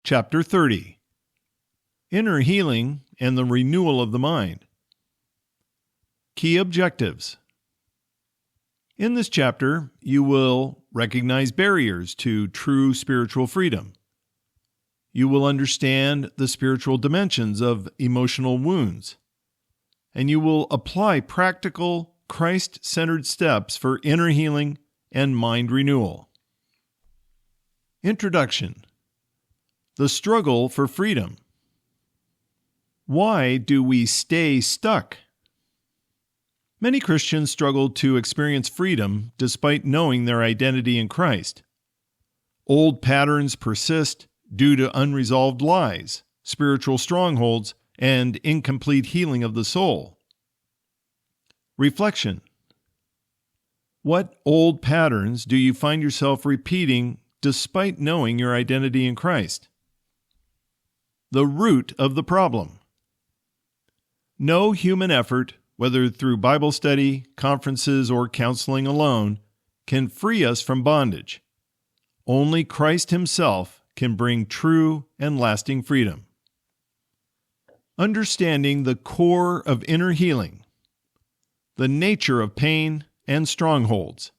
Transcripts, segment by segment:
Chapter 30. Inner Healing and the Renewal of the Mind. Key Objectives. In this chapter, you will recognize barriers to true spiritual freedom. You will understand the spiritual dimensions of emotional wounds, and you will apply practical, Christ-centered steps for inner healing and mind renewal. Introduction. The struggle for freedom. Why do we stay stuck? Many Christians struggle to experience freedom despite knowing their identity in Christ. Old patterns persist due to unresolved lies, spiritual strongholds, and incomplete healing of the soul. Reflection. What old patterns do you find yourself repeating despite knowing your identity in Christ? The root of the problem. No human effort, whether through Bible study, conferences, or counseling alone, can free us from bondage. Only Christ Himself can bring true and lasting freedom. Understanding the core of inner healing, the nature of pain and strongholds.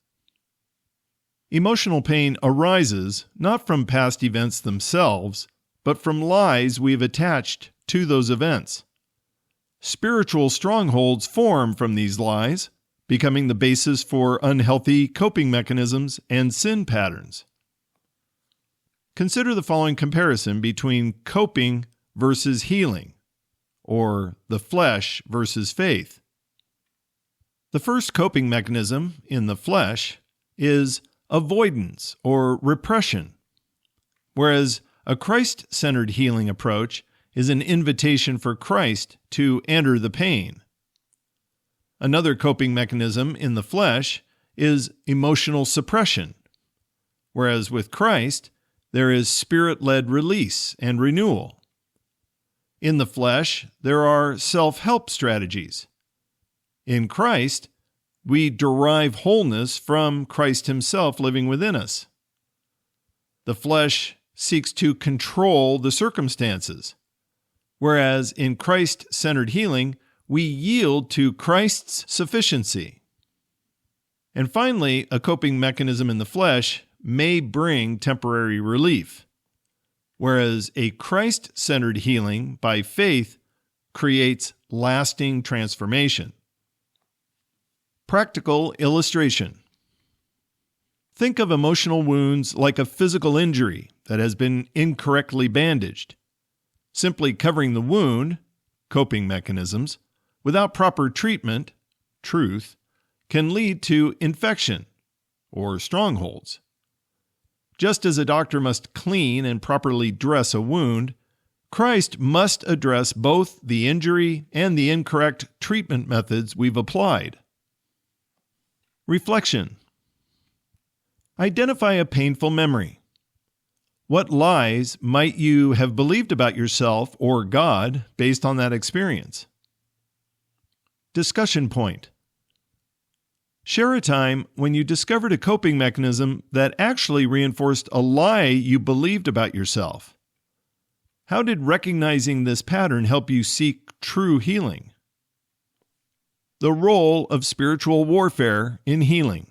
Emotional pain arises not from past events themselves, but from lies we've attached to those events. Spiritual strongholds form from these lies, becoming the basis for unhealthy coping mechanisms and sin patterns. Consider the following comparison between coping versus healing, or the flesh versus faith. The first coping mechanism in the flesh is avoidance or repression, whereas a Christ-centered healing approach is an invitation for Christ to enter the pain. Another coping mechanism in the flesh is emotional suppression, whereas with Christ, there is Spirit-led release and renewal. In the flesh, there are self-help strategies. In Christ, we derive wholeness from Christ Himself living within us. The flesh seeks to control the circumstances, whereas in Christ-centered healing, we yield to Christ's sufficiency. And finally, a coping mechanism in the flesh may bring temporary relief, whereas a Christ-centered healing by faith creates lasting transformation. Practical illustration. Think of emotional wounds like a physical injury that has been incorrectly bandaged. Simply covering the wound, coping mechanisms, without proper treatment, truth, can lead to infection, or strongholds. Just as a doctor must clean and properly dress a wound, Christ must address both the injury and the incorrect treatment methods we've applied. Reflection. Identify a painful memory. What lies might you have believed about yourself or God based on that experience? Discussion point. Share a time when you discovered a coping mechanism that actually reinforced a lie you believed about yourself. How did recognizing this pattern help you seek true healing? The role of spiritual warfare in healing.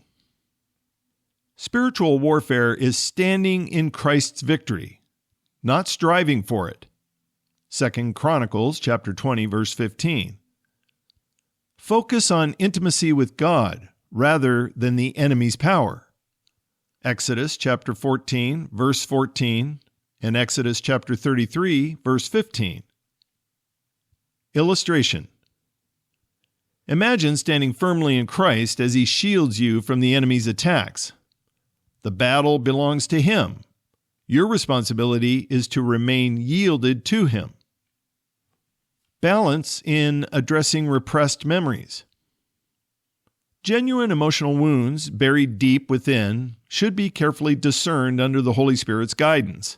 Spiritual warfare is standing in Christ's victory, not striving for it. 2 Chronicles chapter 20, verse 15. Focus on intimacy with God rather than the enemy's power. Exodus chapter 14, verse 14, and Exodus chapter 33, verse 15. Illustration. Imagine standing firmly in Christ as He shields you from the enemy's attacks. The battle belongs to Him. Your responsibility is to remain yielded to Him. Balance in addressing repressed memories. Genuine emotional wounds buried deep within should be carefully discerned under the Holy Spirit's guidance.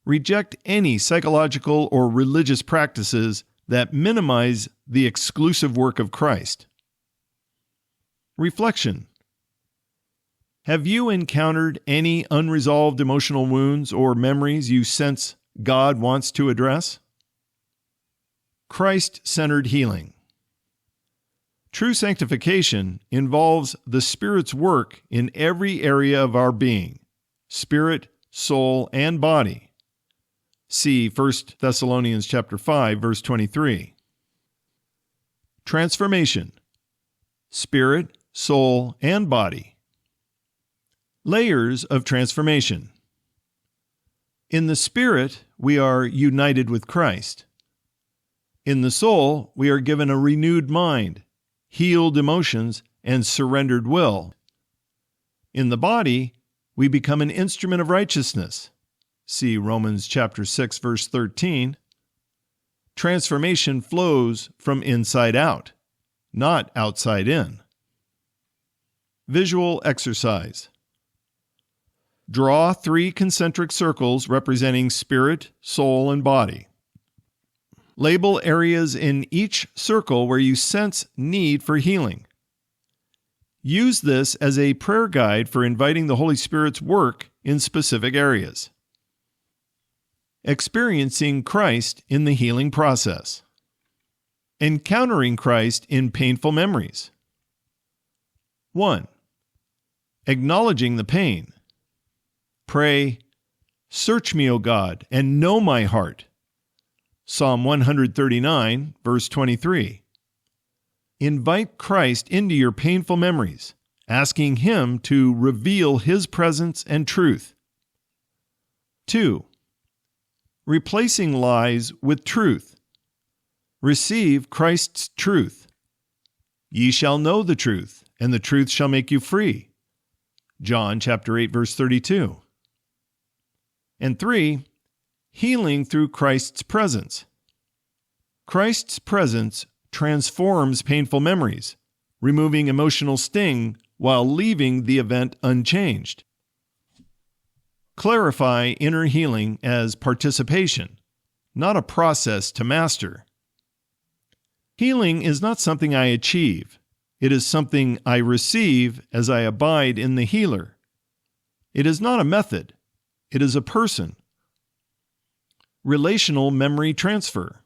Reject any psychological or religious practices that minimize the exclusive work of Christ. Reflection. Have you encountered any unresolved emotional wounds or memories you sense God wants to address? Christ-centered healing. True sanctification involves the Spirit's work in every area of our being, spirit, soul, and body. See 1 Thessalonians chapter 5, verse 23. Transformation. Spirit, soul, and body. Layers of transformation. In the spirit, we are united with Christ. In the soul, we are given a renewed mind, healed emotions, and surrendered will. In the body, we become an instrument of righteousness. See Romans chapter 6, verse 13. Transformation flows from inside out, not outside in. Visual exercise. Draw 3 concentric circles representing spirit, soul, and body. Label areas in each circle where you sense need for healing. Use this as a prayer guide for inviting the Holy Spirit's work in specific areas. Experiencing Christ in the healing process. Encountering Christ in painful memories. 1. Acknowledging the pain. Pray, "Search me, O God, and know my heart." Psalm 139, verse 23. Invite Christ into your painful memories, asking Him to reveal His presence and truth. 2. Replacing lies with truth. Receive Christ's truth. Ye shall know the truth, and the truth shall make you free. John chapter 8, verse 32. And 3. Healing through Christ's presence. Christ's presence transforms painful memories, removing emotional sting while leaving the event unchanged. Clarify inner healing as participation, not a process to master. Healing is not something I achieve. It is something I receive as I abide in the healer. It is not a method. It is a person. Relational memory transfer.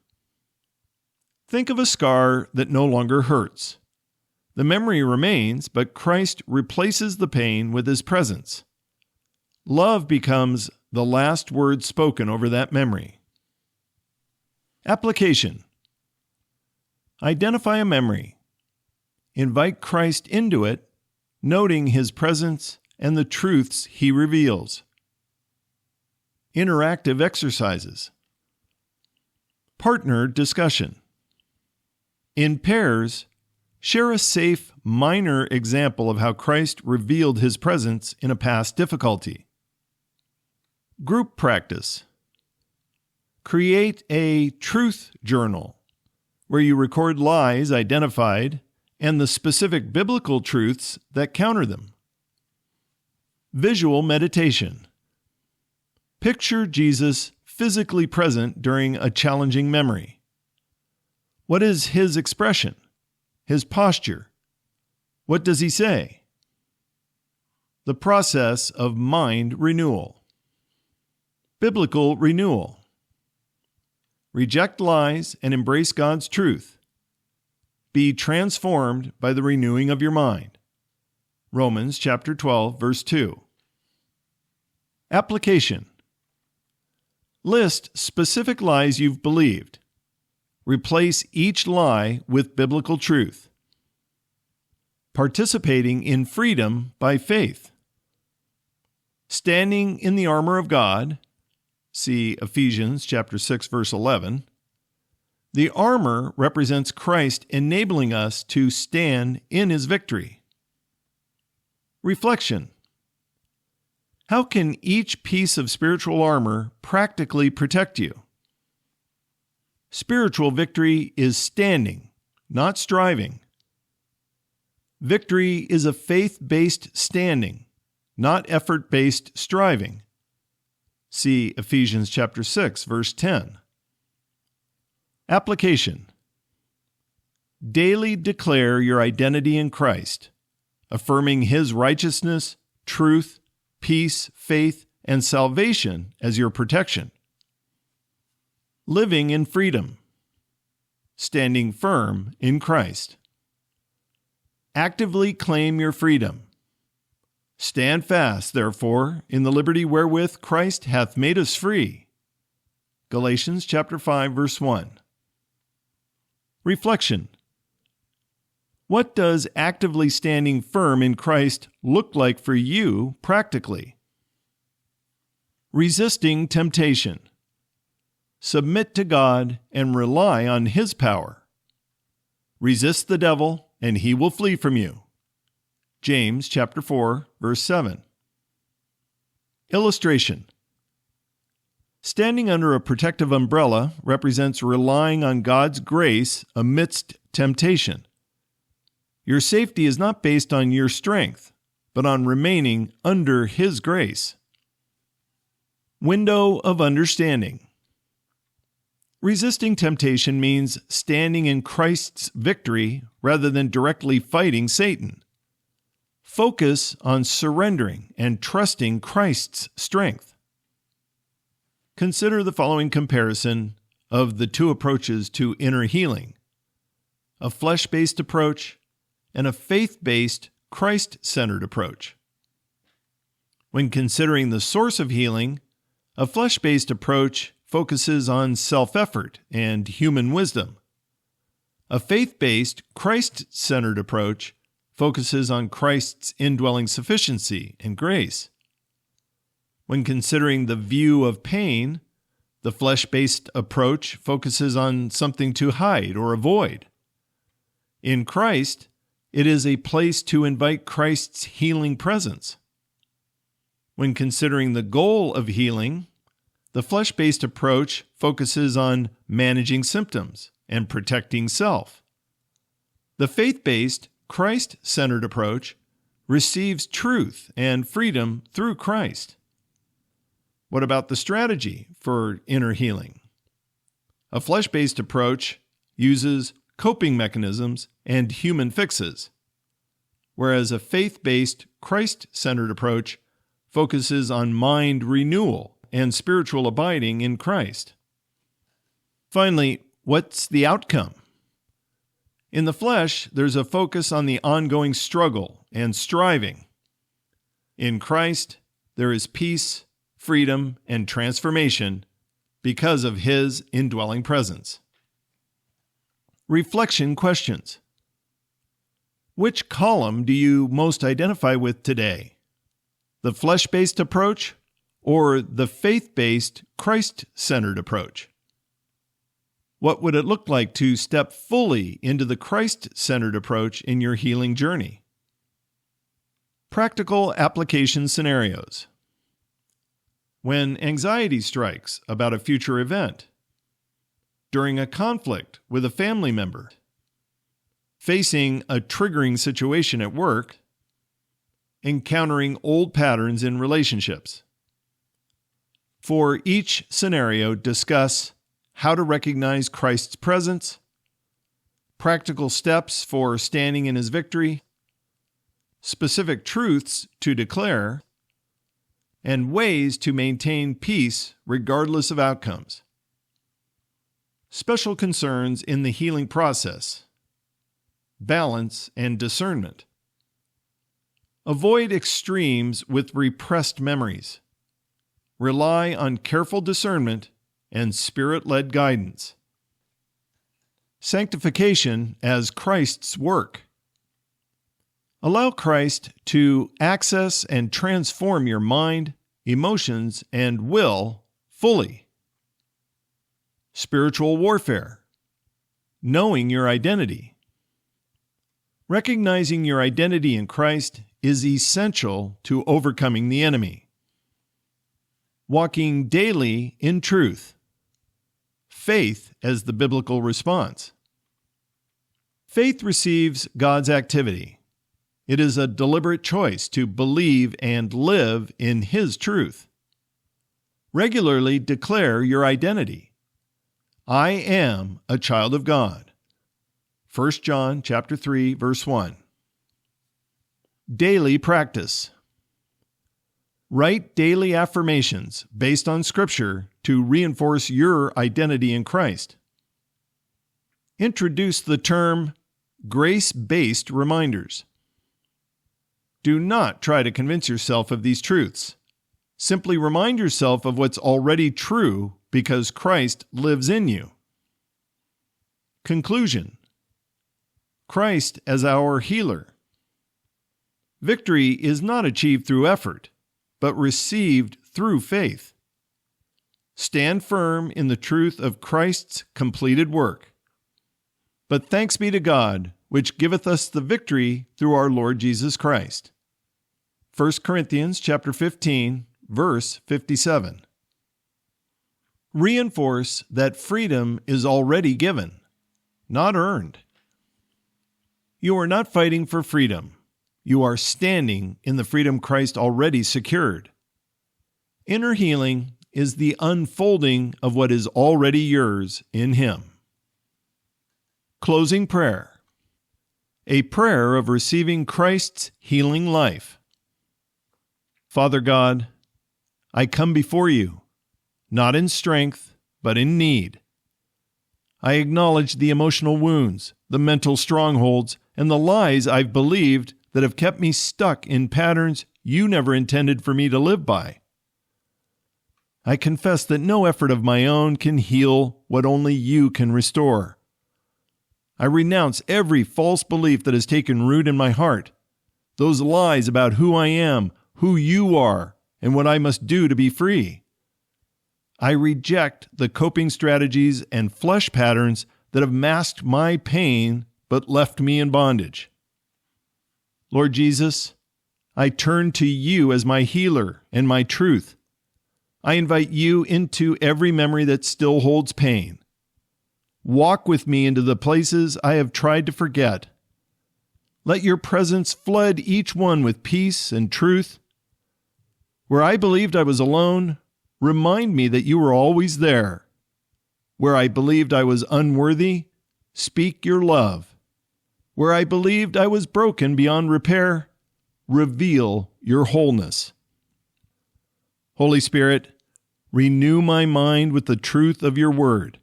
Think of a scar that no longer hurts. The memory remains, but Christ replaces the pain with His presence. Love becomes the last word spoken over that memory. Application. Identify a memory. Invite Christ into it, noting His presence and the truths He reveals. Interactive exercises. Partner discussion. In pairs, share a safe, minor example of how Christ revealed His presence in a past difficulty. Group practice. Create a truth journal where you record lies identified and the specific biblical truths that counter them. Visual meditation. Picture Jesus physically present during a challenging memory. What is His expression? His posture? What does He say? The process of mind renewal. Biblical renewal. Reject lies and embrace God's truth. Be transformed by the renewing of your mind. Romans chapter 12, verse 2. Application. List specific lies you've believed. Replace each lie with biblical truth. Participating in freedom by faith. Standing in the armor of God. See Ephesians chapter 6, verse 11. The armor represents Christ enabling us to stand in His victory. Reflection. How can each piece of spiritual armor practically protect you? Spiritual victory is standing, not striving. Victory is a faith-based standing, not effort-based striving. See Ephesians chapter 6, verse 10. Application. Daily declare your identity in Christ, affirming His righteousness, truth, peace, faith, and salvation as your protection. living in freedom, standing firm in Christ. Actively claim your freedom. Stand fast, therefore, in the liberty wherewith Christ hath made us free. Galatians chapter 5, verse 1. Reflection. What does actively standing firm in Christ look like for you practically? Resisting temptation. Submit to God and rely on His power. Resist the devil, and he will flee from you. James chapter 4, verse 7. Illustration. Standing under a protective umbrella represents relying on God's grace amidst temptation. Your safety is not based on your strength, but on remaining under His grace. Window of understanding. Resisting temptation means standing in Christ's victory rather than directly fighting Satan. Focus on surrendering and trusting Christ's strength. Consider the following comparison of the two approaches to inner healing: a flesh-based approach and a faith-based, Christ-centered approach. When considering the source of healing, a flesh-based approach focuses on self-effort and human wisdom. A faith-based, Christ-centered approach focuses on Christ's indwelling sufficiency and grace. When considering the view of pain, the flesh-based approach focuses on something to hide or avoid. In Christ, it is a place to invite Christ's healing presence. When considering the goal of healing, the flesh-based approach focuses on managing symptoms and protecting self. The faith-based, Christ-centered approach receives truth and freedom through Christ. What about the strategy for inner healing? A flesh-based approach uses coping mechanisms and human fixes, whereas a faith-based, Christ-centered approach focuses on mind renewal and spiritual abiding in Christ. Finally, what's the outcome? In the flesh, there's a focus on the ongoing struggle and striving. In Christ, there is peace, freedom, and transformation because of His indwelling presence. Reflection questions. Which column do you most identify with today? The flesh-based approach or the faith-based, Christ-centered approach? What would it look like to step fully into the Christ-centered approach in your healing journey? Practical application scenarios. When anxiety strikes about a future event, during a conflict with a family member, facing a triggering situation at work, encountering old patterns in relationships. For each scenario, discuss how to recognize Christ's presence, practical steps for standing in His victory, specific truths to declare, and ways to maintain peace regardless of outcomes. Special concerns in the healing process. Balance and discernment. Avoid extremes with repressed memories. Rely on careful discernment and Spirit-led guidance. Sanctification as Christ's work. Allow Christ to access and transform your mind, emotions, and will fully. Spiritual warfare. Knowing your identity. Recognizing your identity in Christ is essential to overcoming the enemy. Walking daily in truth. Faith as the biblical response. Faith receives God's activity. It is a deliberate choice to believe and live in His truth. Regularly declare your identity. I am a child of God. 1 John chapter 3, verse 1. Daily practice. Write daily affirmations based on Scripture to reinforce your identity in Christ. Introduce the term grace-based reminders. Do not try to convince yourself of these truths. Simply remind yourself of what's already true because Christ lives in you. Conclusion. Christ as our healer. Victory is not achieved through effort, but received through faith. Stand firm in the truth of Christ's completed work. But thanks be to God, which giveth us the victory through our Lord Jesus Christ. 1 Corinthians chapter 15, verse 57. Reinforce that freedom is already given, not earned. You are not fighting for freedom. You are standing in the freedom Christ already secured. Inner healing is the unfolding of what is already yours in Him. Closing prayer. A prayer of receiving Christ's healing life. Father God, I come before you, not in strength, but in need. I acknowledge the emotional wounds, the mental strongholds, and the lies I've believed that have kept me stuck in patterns you never intended for me to live by. I confess that no effort of my own can heal what only you can restore. I renounce every false belief that has taken root in my heart, those lies about who I am, who you are, and what I must do to be free. I reject the coping strategies and flesh patterns that have masked my pain but left me in bondage. Lord Jesus, I turn to you as my healer and my truth. I invite you into every memory that still holds pain. Walk with me into the places I have tried to forget. Let your presence flood each one with peace and truth. Where I believed I was alone, remind me that you were always there. Where I believed I was unworthy, speak your love. Where I believed I was broken beyond repair, reveal your wholeness. Holy Spirit, renew my mind with the truth of your word.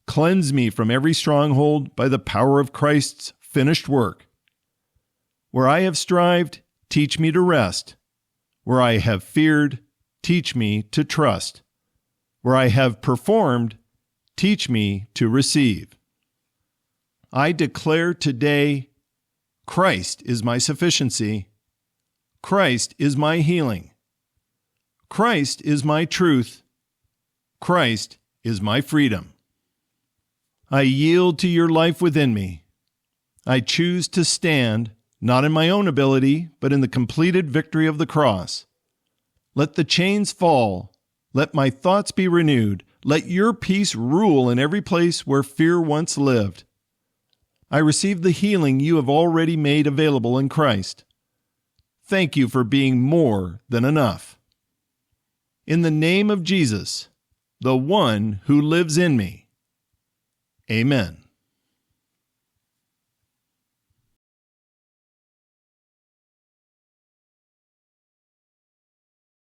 Cleanse me from every stronghold by the power of Christ's finished work. Where I have strived, teach me to rest. Where I have feared, teach me to trust. Where I have performed, teach me to receive. I declare today, Christ is my sufficiency. Christ is my healing. Christ is my truth. Christ is my freedom. I yield to your life within me. I choose to stand, not in my own ability, but in the completed victory of the cross. Let the chains fall. Let my thoughts be renewed. Let your peace rule in every place where fear once lived. I receive the healing you have already made available in Christ. Thank you for being more than enough. In the name of Jesus, the one who lives in me. Amen.